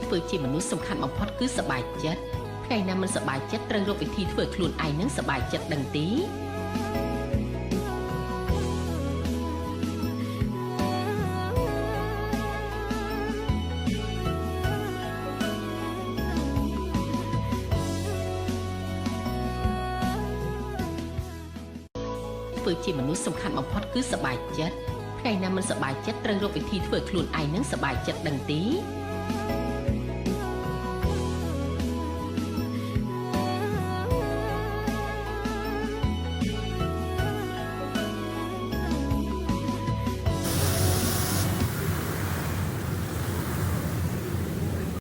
ធ្វើជាមនុស្សសំខាន់បំផុតគឺសប្បាយចិត្តថ្ងៃណាមិនសប្បាយចិត្តត្រូវរកវិធីធ្វើខ្លួនឯងនឹងសប្បាយចិត្តដឹងទេធ្វើជាមនុស្សសំខាន់បំផុតគឺសប្បាយចិត្តថ្ងៃណាមិនសប្បាយចិត្តត្រូវរកវិធីធ្វើខ្លួនឯងនឹងសប្បាយចិត្តដឹងទេ